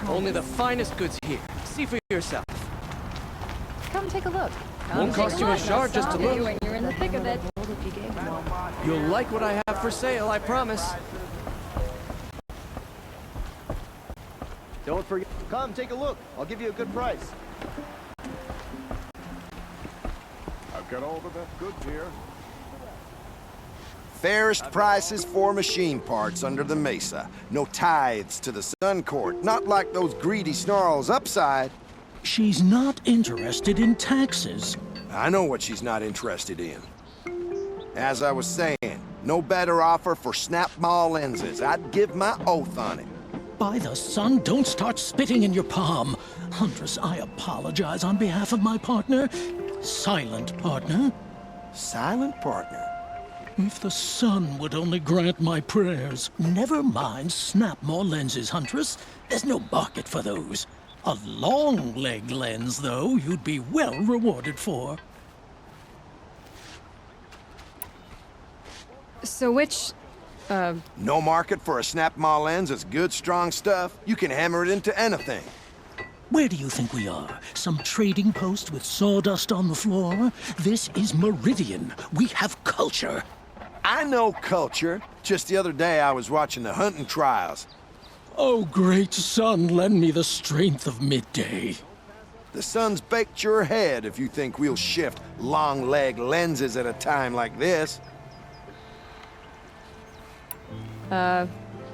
Only the finest goods here. See for yourself. Come take a look. Won't cost you a shard just to look. When you're in the thick of it. You'll like what I have for sale, I promise. Don't forget. Come, take a look. I'll give you a good price. I've got all the best goods here. Fairest prices for machine parts under the mesa. No tithes to the Sun Court, not like those greedy snarls upside. She's not interested in taxes. I know what she's not interested in. As I was saying, no better offer for snap maw lenses. I'd give my oath on it. By the sun, don't start spitting in your palm. Huntress, I apologize on behalf of my partner. Silent partner. Silent partner? If the sun would only grant my prayers. Never mind snap maw lenses, Huntress. There's no market for those. A long leg lens, though, you'd be well rewarded for. So which, No market for a snap maw lens is good, strong stuff. You can hammer it into anything. Where do you think we are? Some trading post with sawdust on the floor? This is Meridian. We have culture. I know culture. Just the other day I was watching the hunting trials. Oh, great sun, lend me the strength of midday. The sun's baked your head if you think we'll shift long leg lenses at a time like this.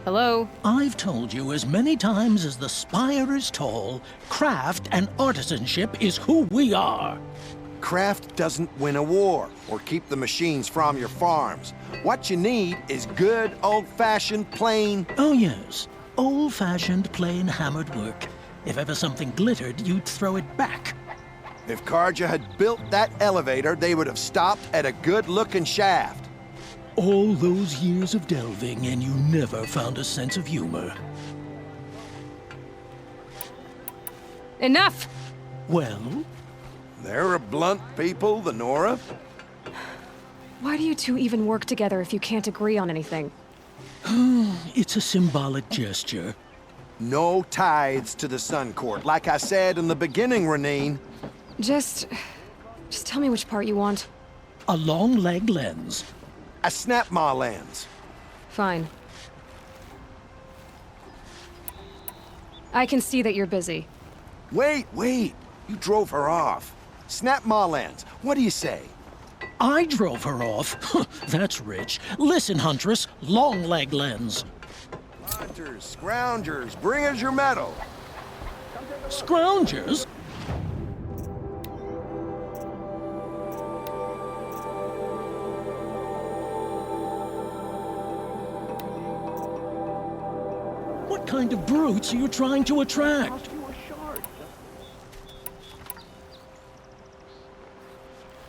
hello? I've told you as many times as the spire is tall, craft and artisanship is who we are. Craft doesn't win a war or keep the machines from your farms. What you need is good, old-fashioned, plain... Oh, yes. Old-fashioned, plain hammered work. If ever something glittered, you'd throw it back. If Karja had built that elevator, they would have stopped at a good-looking shaft. All those years of delving, and you never found a sense of humor. Enough! Well? They're a blunt people, the Nora. Why do you two even work together if you can't agree on anything? It's a symbolic gesture. No tithes to the Sun Court, like I said in the beginning, Renine. Just tell me which part you want. A long leg lens. A snap maw lens. Fine. I can see that you're busy. Wait. You drove her off. Snap maw lens. What do you say? I drove her off. That's rich. Listen, Huntress, long leg lens. Hunters, scroungers, bring us your medal. Scroungers? What kind of brutes are you trying to attract?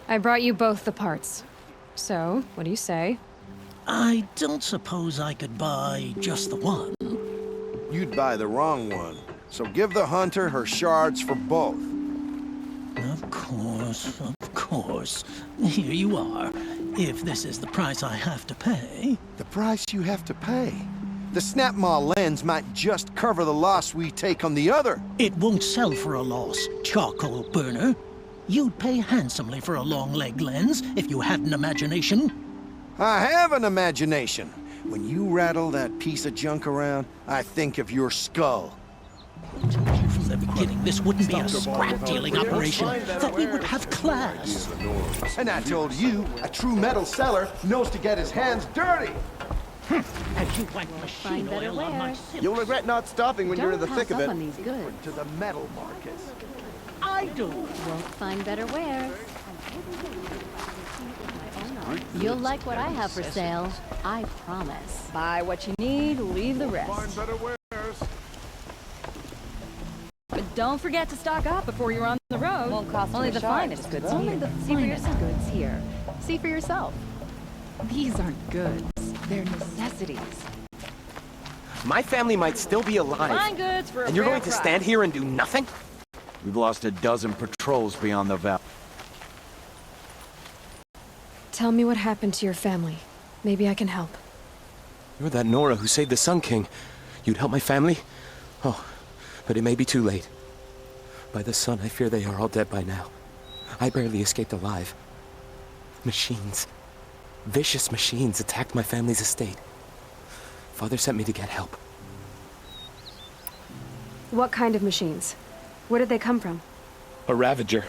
I brought you both the parts. So, what do you say? I don't suppose I could buy just the one. You'd buy the wrong one. So give the hunter her shards for both. Of course. Here you are. If this is the price I have to pay. The price you have to pay. The snap maw lens might just cover the loss we take on the other. It won't sell for a loss, charcoal burner. You'd pay handsomely for a long leg lens if you had an imagination. I have an imagination. When you rattle that piece of junk around, I think of your skull. I told you from the beginning this wouldn't be a scrap-dealing operation, that we would have class. And I told you, a true metal seller knows to get his hands dirty. Had you wiped machine oil on my silk? You'll regret not stopping when you're in the thick of it. on these goods. To the metal markets. I do. Won't find better wares. You'll like what I have for sale. I promise. Buy what you need, leave the rest. Find better wares. But don't forget to stock up before you're on the road. Won't cost Only you a the shard. finest goods Only here. the See for finest yourself. goods here. See for yourself. These aren't goods. They're necessities. My family might still be alive. Fine goods for a And you're fair going to price. stand here and do nothing? We've lost a dozen patrols beyond the valley. Tell me what happened to your family. Maybe I can help. You're that Nora who saved the Sun King. You'd help my family? Oh, but it may be too late. By the sun, I fear they are all dead by now. I barely escaped alive. Machines. Vicious machines attacked my family's estate. Father sent me to get help. What kind of machines? Where did they come from? A Ravager.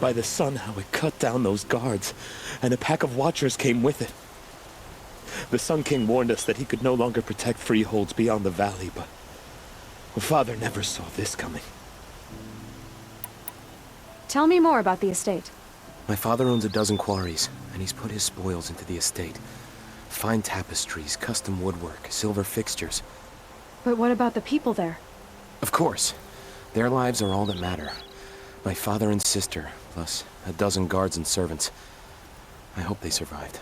By the sun, how it cut down those guards, and a pack of watchers came with it. The Sun King warned us that he could no longer protect freeholds beyond the valley, but Father never saw this coming. Tell me more about the estate. My father owns a dozen quarries, and he's put his spoils into the estate. Fine tapestries, custom woodwork, silver fixtures. But what about the people there? Of course. Their lives are all that matter. My father and sister, plus a dozen guards and servants. I hope they survived.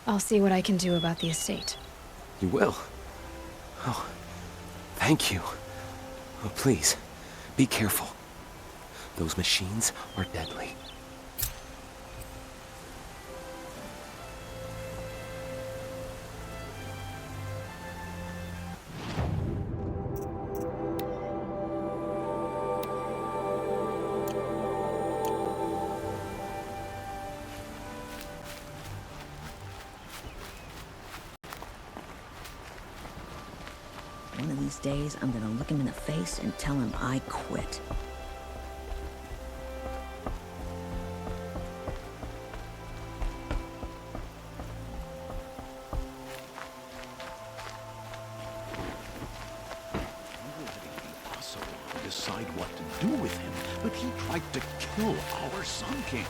I'll see what I can do about the estate. You will? Oh, thank you. Oh, please, be careful. Those machines are deadly. One of these days, I'm gonna look him in the face and tell him I quit. Decide what to do with him, but he tried to kill our Sun King.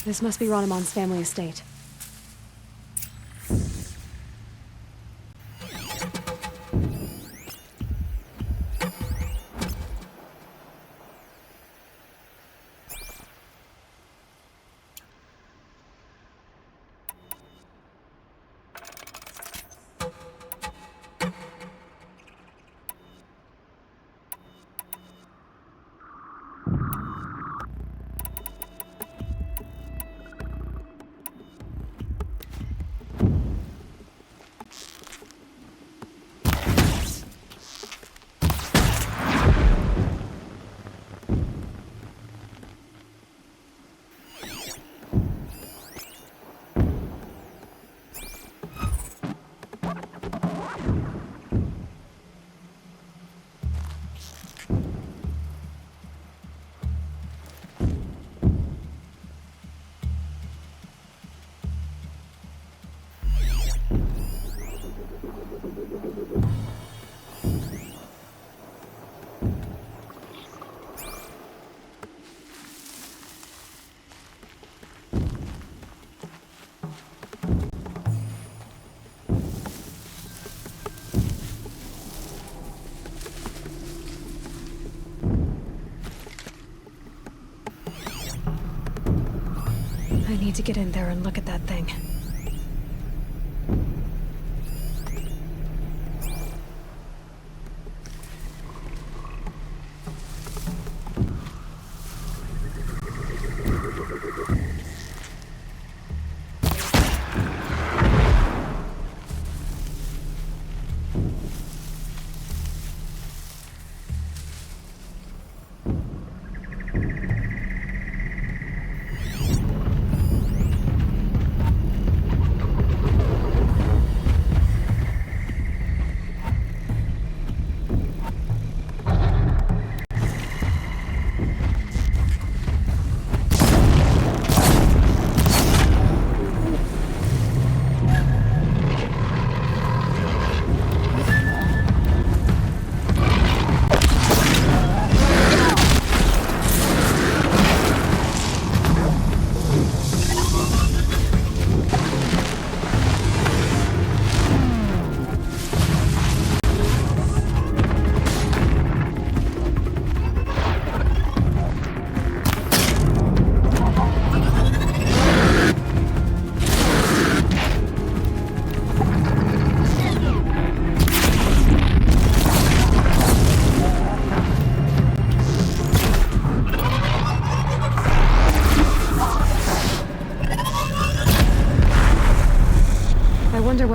This must be Ranamon's family estate. I need to get in there and look at that thing.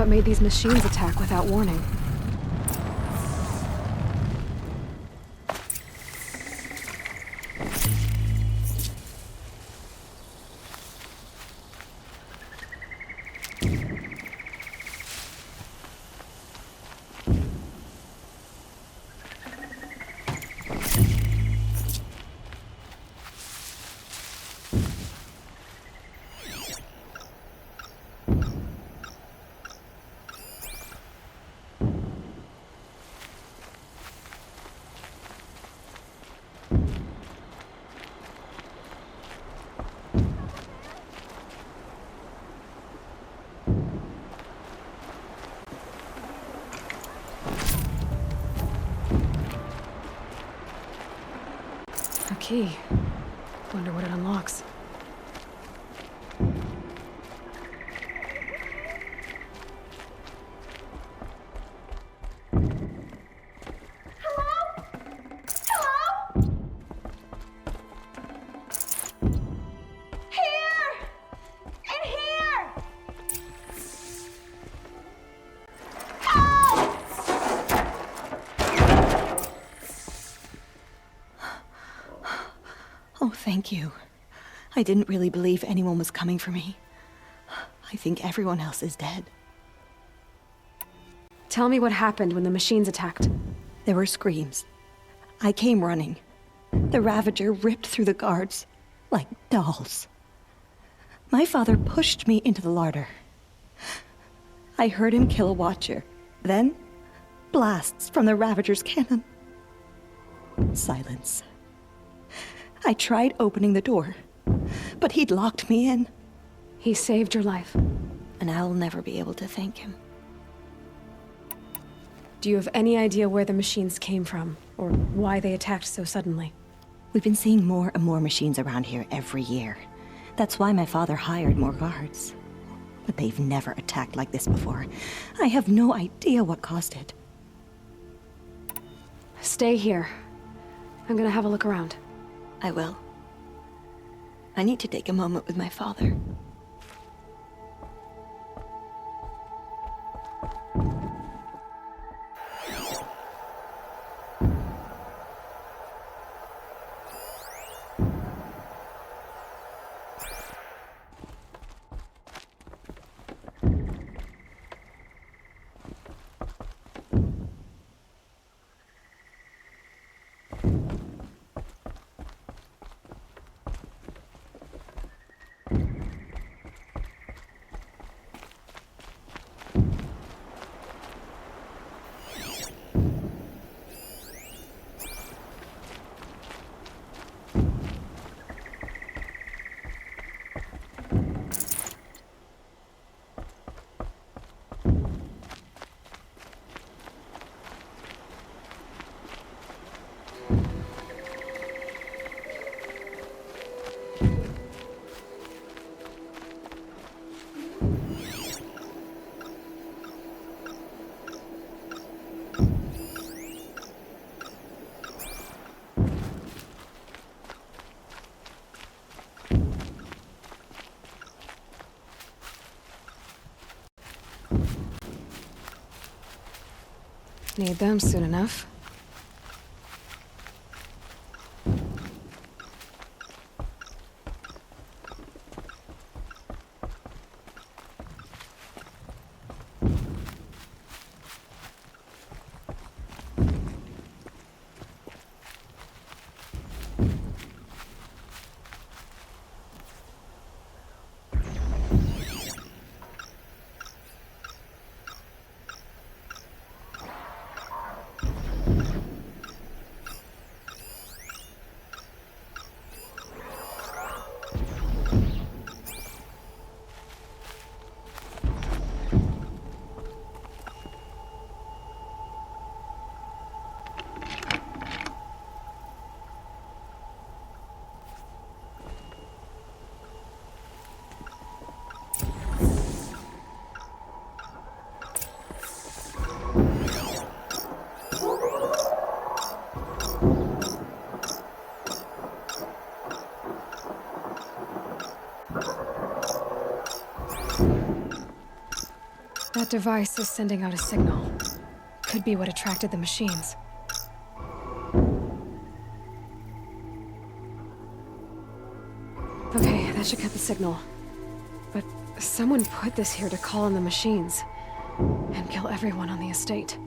what made these machines attack without warning. A key. Wonder what it unlocks. Oh, thank you. I didn't really believe anyone was coming for me. I think everyone else is dead. Tell me what happened when the machines attacked. There were screams. I came running. The Ravager ripped through the guards like dolls. My father pushed me into the larder. I heard him kill a watcher. Then, blasts from the Ravager's cannon. Silence. I tried opening the door, but he'd locked me in. He saved your life. And I'll never be able to thank him. Do you have any idea where the machines came from, or why they attacked so suddenly? We've been seeing more and more machines around here every year. That's why my father hired more guards. But they've never attacked like this before. I have no idea what caused it. Stay here. I'm gonna have a look around. I will. I need to take a moment with my father. Need them soon enough. That device is sending out a signal. Could be what attracted the machines. Okay, that should cut the signal. But someone put this here to call in the machines and kill everyone on the estate.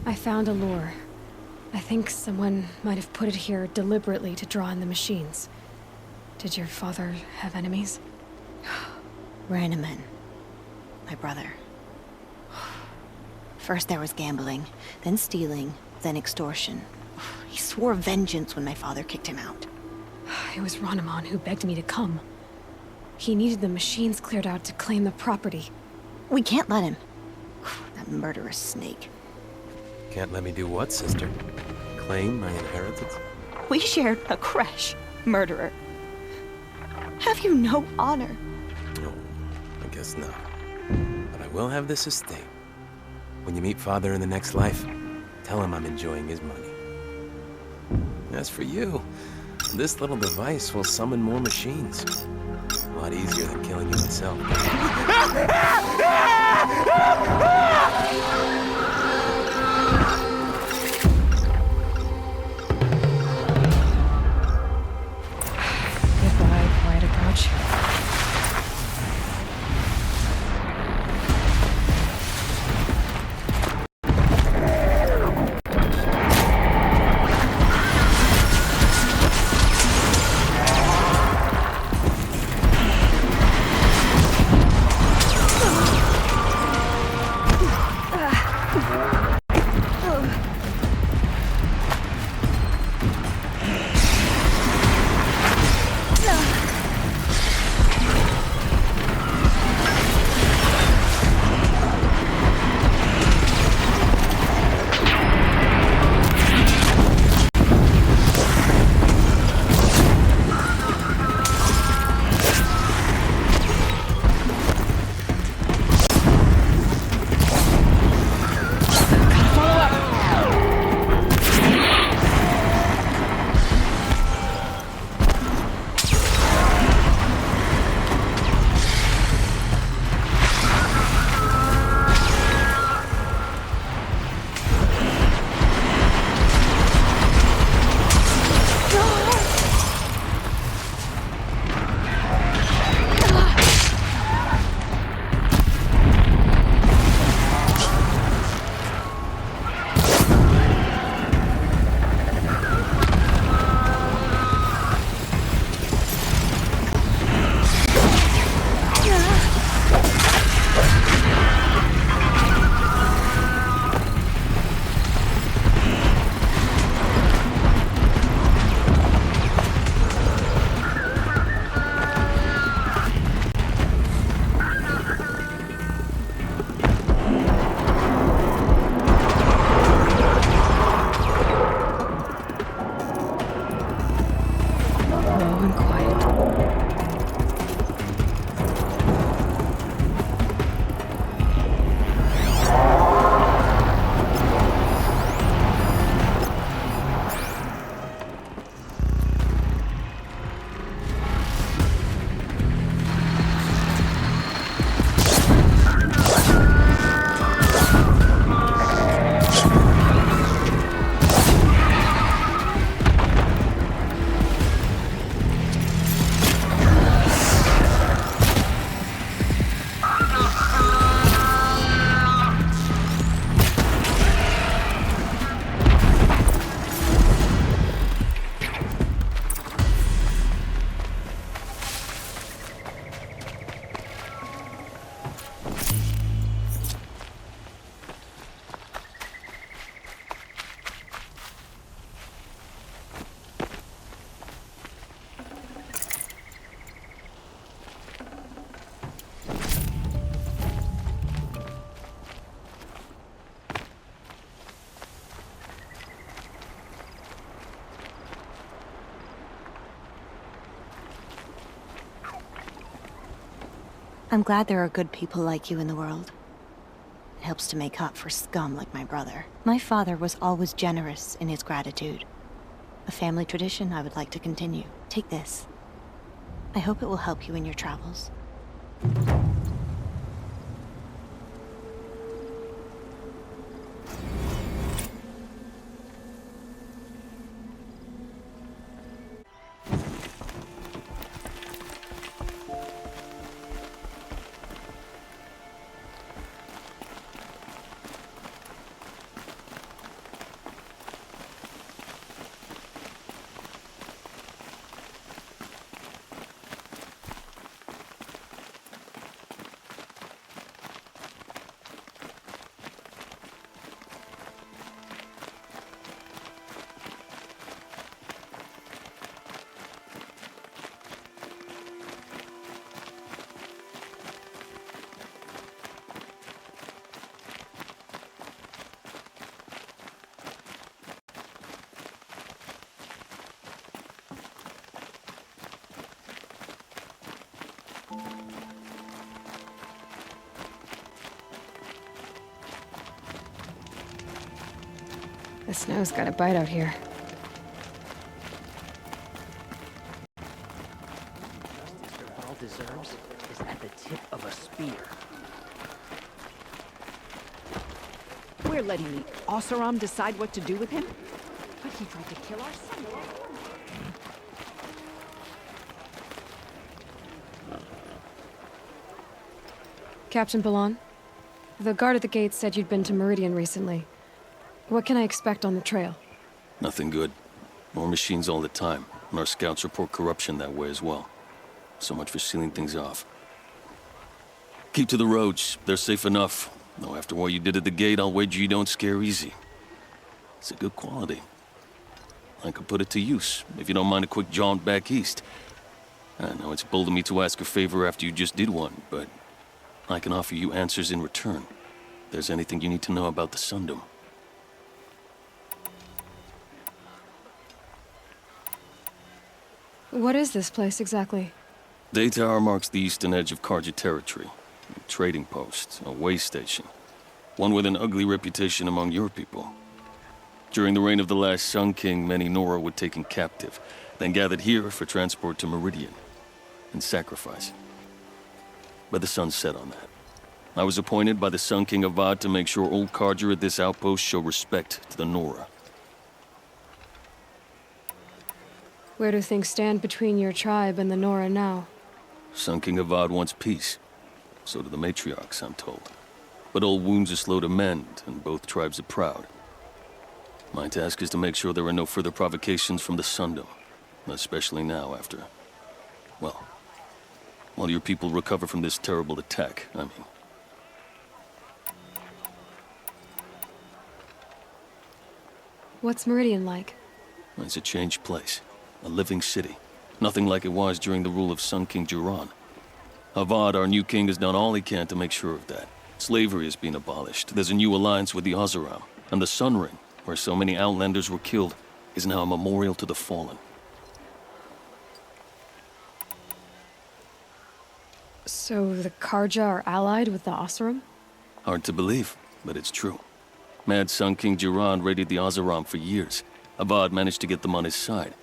I found a lure. I think someone might have put it here deliberately to draw in the machines. Did your father have enemies? Ranneman. My brother. First there was gambling, then stealing, then extortion. He swore vengeance when my father kicked him out. It was Ranneman who begged me to come. He needed the machines cleared out to claim the property. We can't let him. That murderous snake. Can't let me do what, sister? Claim my inheritance? We shared a creche, murderer. Have you no honor? No, I guess not. But I will have this estate. When you meet father in the next life, tell him I'm enjoying his money. As for you, this little device will summon more machines. A lot easier than killing you myself. Goodbye, quiet approach. I'm glad there are good people like you in the world. It helps to make up for scum like my brother. My father was always generous in his gratitude. A family tradition I would like to continue. Take this. I hope it will help you in your travels. The snow's got a bite out here. Justice Duval deserves is at the tip of a spear. We're letting the Oseram decide what to do with him? But he tried to kill our son. Captain Balan, the guard at the gate said you'd been to Meridian recently. What can I expect on the trail? Nothing good. More machines all the time, and our scouts report corruption that way as well. So much for sealing things off. Keep to the roads. They're safe enough. Though after what you did at the gate, I'll wager you don't scare easy. It's a good quality. I could put it to use, if you don't mind a quick jaunt back east. I know it's bold of me to ask a favor after you just did one, but I can offer you answers in return. If there's anything you need to know about the Sundom. What is this place exactly? Day Tower marks the eastern edge of Karja territory. A trading post, a way station. One with an ugly reputation among your people. During the reign of the last Sun King, many Nora were taken captive, then gathered here for transport to Meridian, and sacrifice. But the sun set on that. I was appointed by the Sun King Avad to make sure old Karja at this outpost show respect to the Nora. Where do things stand between your tribe and the Nora now? Sun King Avad wants peace. So do the matriarchs, I'm told. But old wounds are slow to mend, and both tribes are proud. My task is to make sure there are no further provocations from the Sundom. Especially now after... well, while your people recover from this terrible attack, I mean. What's Meridian like? It's a changed place. A living city. Nothing like it was during the rule of Sun King Jiran. Avad, our new king, has done all he can to make sure of that. Slavery has been abolished. There's a new alliance with the Oseram. And the Sun Ring, where so many Outlanders were killed, is now a memorial to the fallen. So the Karja are allied with the Oseram? Hard to believe, but it's true. Mad Sun King Jiran raided the Oseram for years. Avad managed to get them on his side.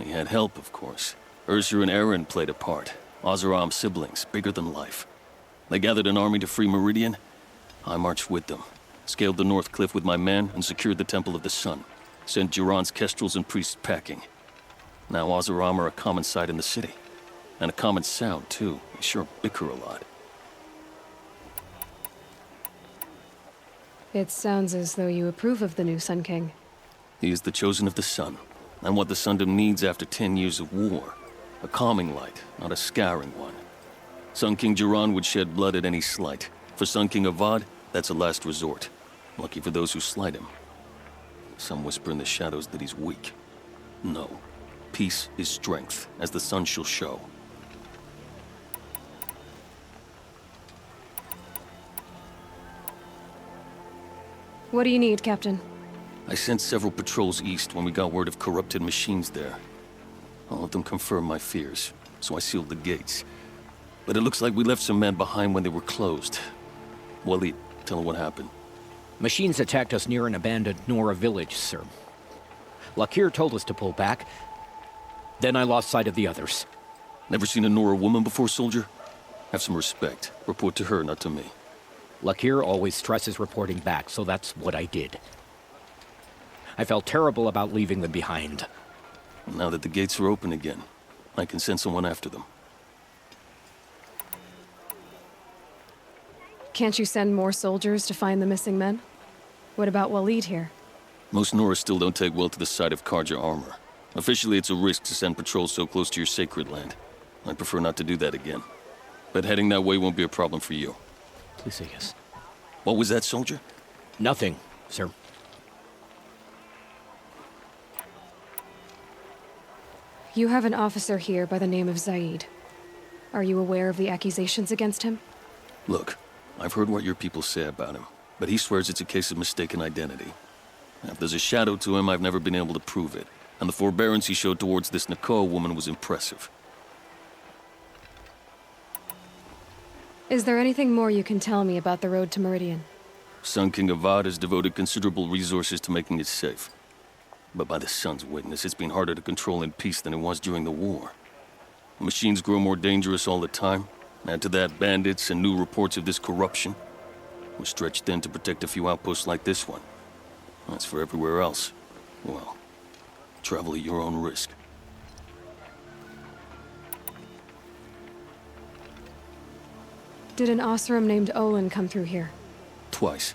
He had help, of course. Ursur and Eren played a part. Oseram siblings, bigger than life. They gathered an army to free Meridian. I marched with them. Scaled the North Cliff with my men and secured the Temple of the Sun. Sent Jiran's kestrels and priests packing. Now Oseram are a common sight in the city. And a common sound, too. They sure bicker a lot. It sounds as though you approve of the new Sun King. He is the chosen of the Sun. And what the Sundom needs after 10 years of war. A calming light, not a scouring one. Sun King Jiran would shed blood at any slight. For Sun King Avad, that's a last resort. Lucky for those who slight him. Some whisper in the shadows that he's weak. No. Peace is strength, as the sun shall show. What do you need, Captain? I sent several patrols east when we got word of corrupted machines there. All of them confirmed my fears, so I sealed the gates. But it looks like we left some men behind when they were closed. Walid, tell them what happened. Machines attacked us near an abandoned Nora village, sir. Lakir told us to pull back. Then I lost sight of the others. Never seen a Nora woman before, soldier? Have some respect. Report to her, not to me. Lakir always stresses reporting back, so that's what I did. I felt terrible about leaving them behind. Now that the gates are open again, I can send someone after them. Can't you send more soldiers to find the missing men? What about Walid here? Most Noras still don't take well to the sight of Karja armor. Officially, it's a risk to send patrols so close to your sacred land. I'd prefer not to do that again. But heading that way won't be a problem for you. Please say yes. What was that, soldier? Nothing, sir. You have an officer here by the name of Zaid. Are you aware of the accusations against him? Look, I've heard what your people say about him, but he swears it's a case of mistaken identity. Now, if there's a shadow to him, I've never been able to prove it, and the forbearance he showed towards this Nakoa woman was impressive. Is there anything more you can tell me about the road to Meridian? Sun King Avad has devoted considerable resources to making it safe. But by the Sun's witness, it's been harder to control in peace than it was during the war. Machines grow more dangerous all the time. Add to that bandits and new reports of this corruption. We're stretched thin to protect a few outposts like this one. As for everywhere else, well, travel at your own risk. Did an Osram named Olin come through here? Twice.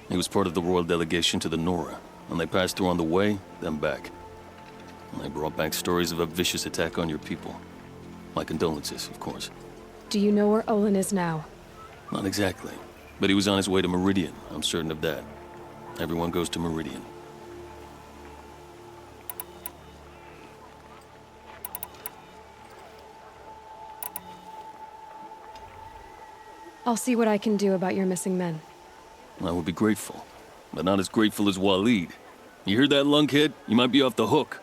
He was part of the royal delegation to the Nora, and they passed through on the way, then back. And they brought back stories of a vicious attack on your people. My condolences, of course. Do you know where Olin is now? Not exactly, but he was on his way to Meridian, I'm certain of that. Everyone goes to Meridian. I'll see what I can do about your missing men. I would be grateful, but not as grateful as Walid. You hear that, lunkhead? You might be off the hook.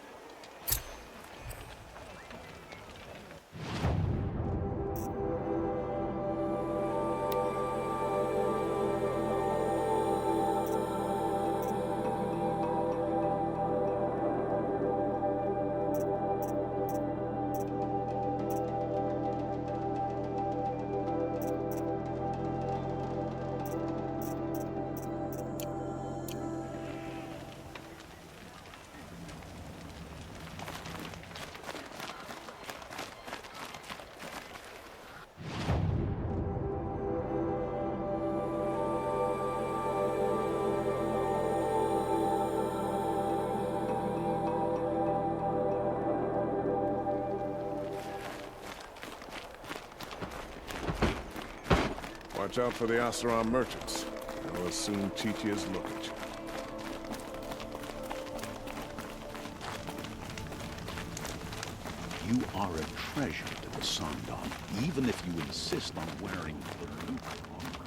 Watch out for the Oseram merchants. They'll as soon cheat you as look at you. You are a treasure to the Sundom, even if you insist on wearing the Luke armor.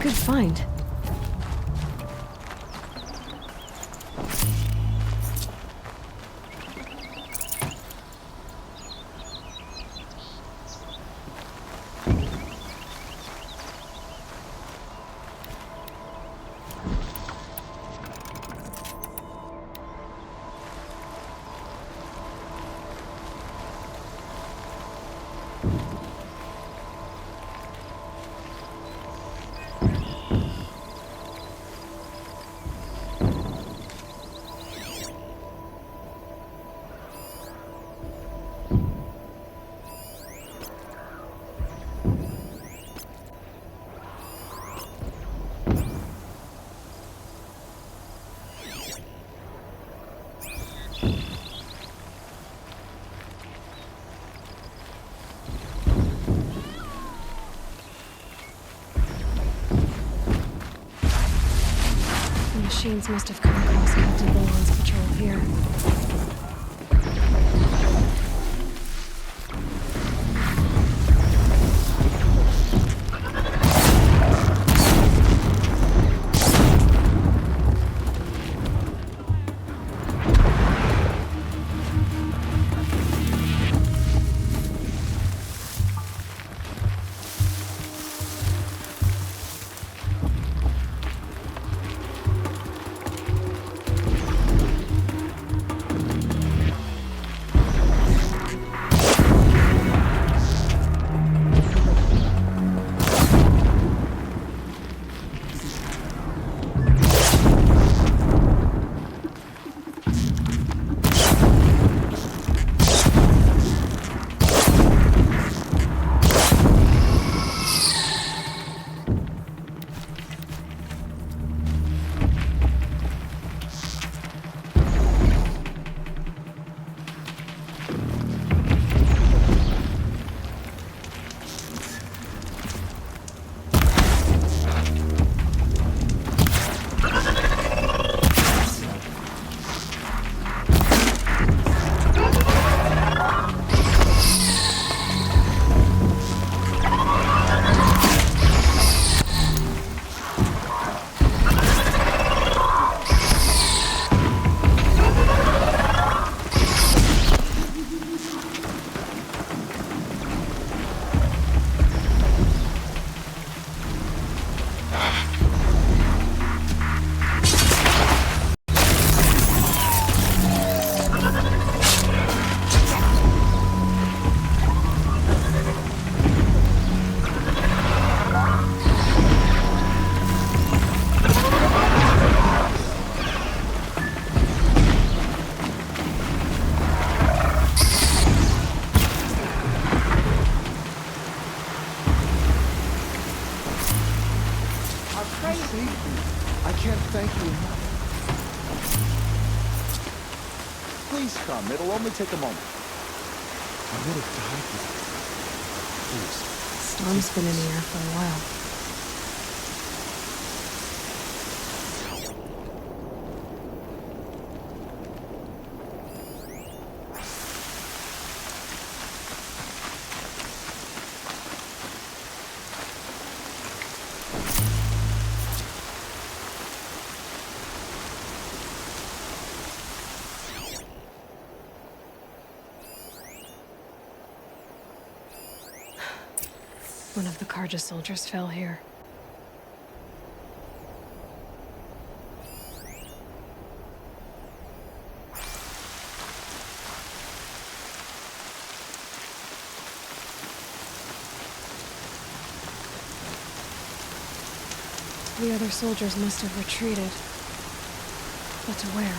Good find. Machines must have come across Captain Boland's patrol here. can't thank you enough. Please come. It'll only take a moment. I would have died with you. Please. Storm's been in the air for a while. One of the Karja soldiers fell here. The other soldiers must have retreated. But to where?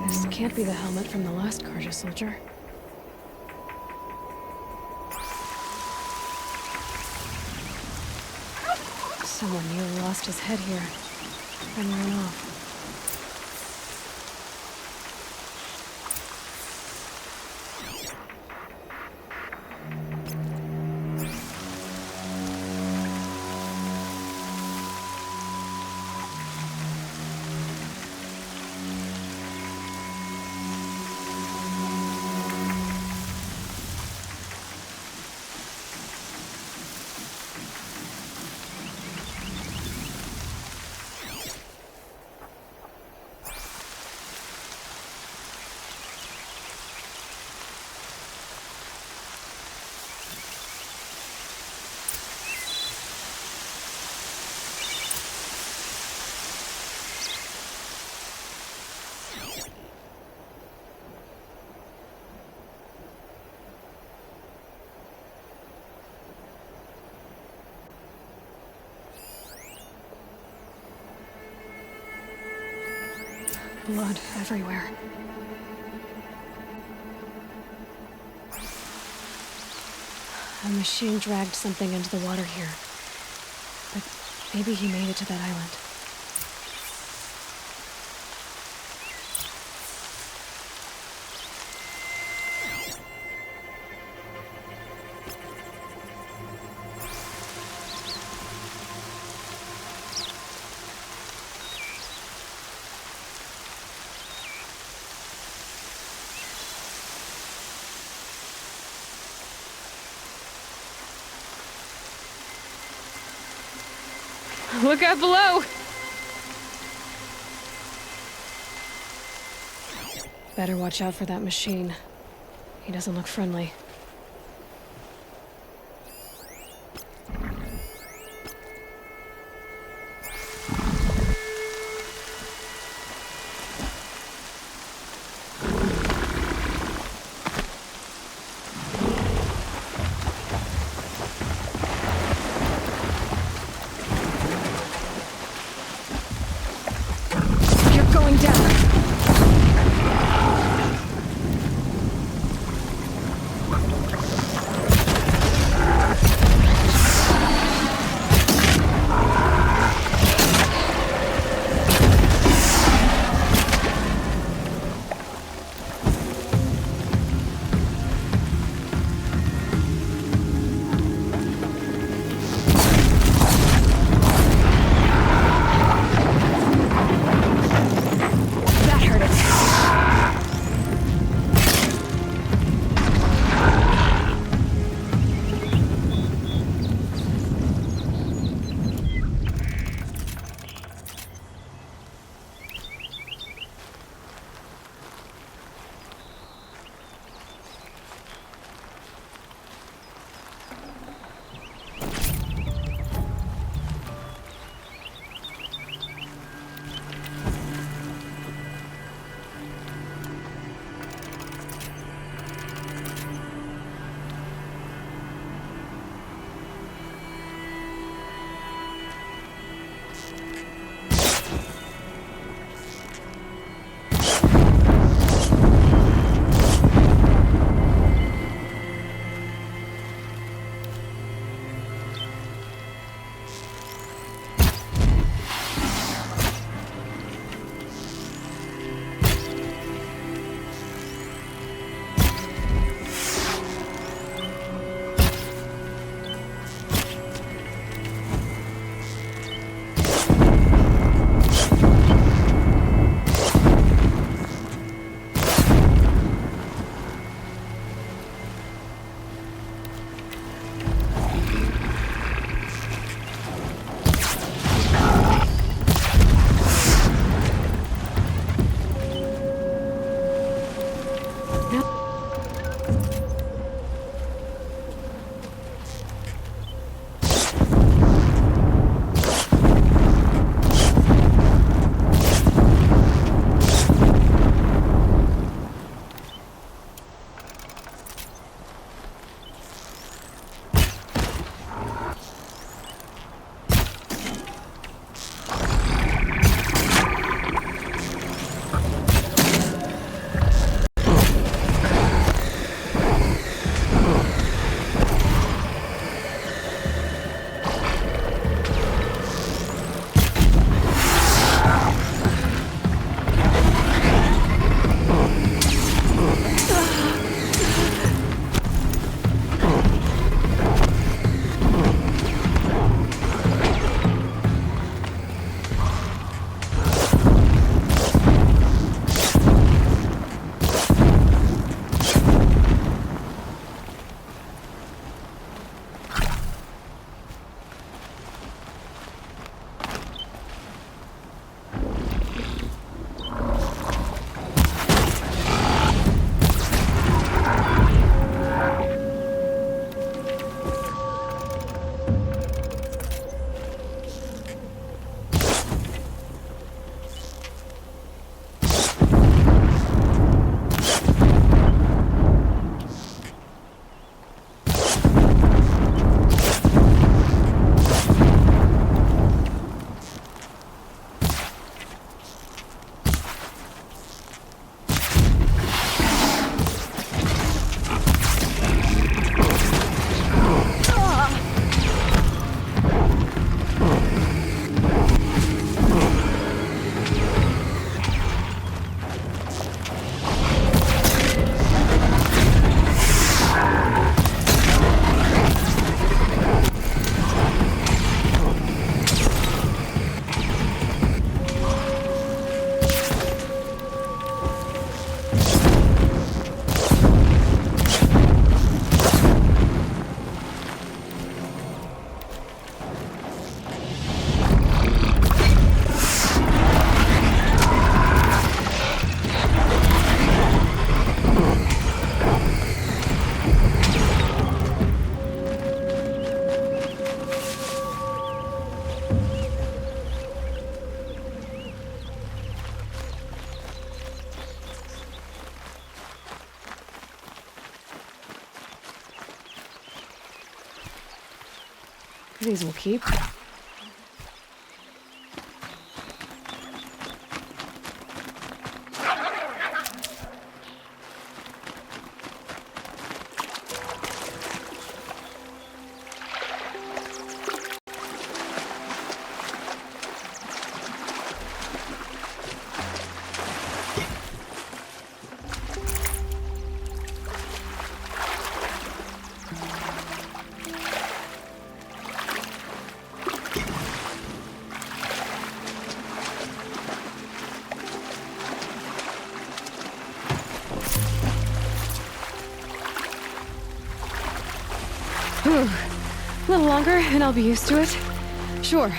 This can't be the helmet from the last Karja soldier. Someone nearly lost his head here and ran off. Blood everywhere. A machine dragged something into the water here. But maybe he made it to that island. Look out below! Better watch out for that machine. He doesn't look friendly. These will keep. Whew. A little longer, and I'll be used to it. Sure.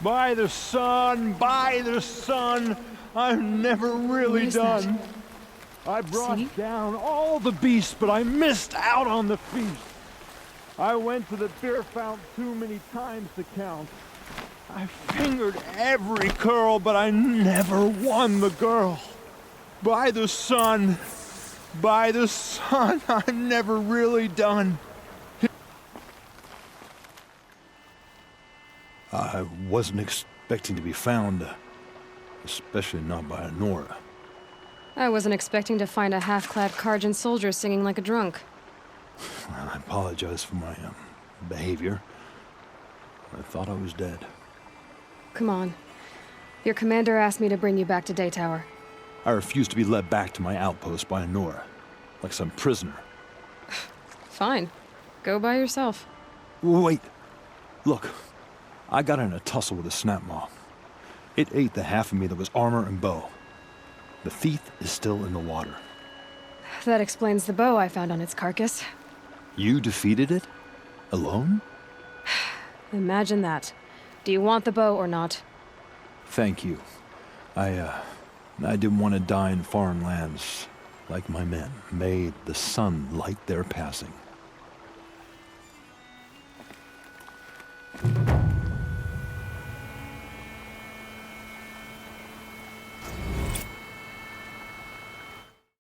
By the sun, by the sun, I'm never really done. I brought down all the beasts, but I missed out on the feast. I went to the beer fountain too many times to count. I fingered every curl, but I never won the girl. By the sun, I'm never really done. I wasn't expecting to be found, especially not by Honora. I wasn't expecting to find a half-clad Karjan soldier singing like a drunk. I apologize for my behavior. I thought I was dead. Come on. Your commander asked me to bring you back to Daytower. I refused to be led back to my outpost by Honora, like some prisoner. Fine. Go by yourself. Wait. Look, I got in a tussle with a snap maw. It ate the half of me that was armor and bow. The thief is still in the water. That explains the bow I found on its carcass. You defeated it? Alone? Imagine that. Do you want the bow or not? Thank you. I didn't want to die in foreign lands, like my men. May the sun light their passing.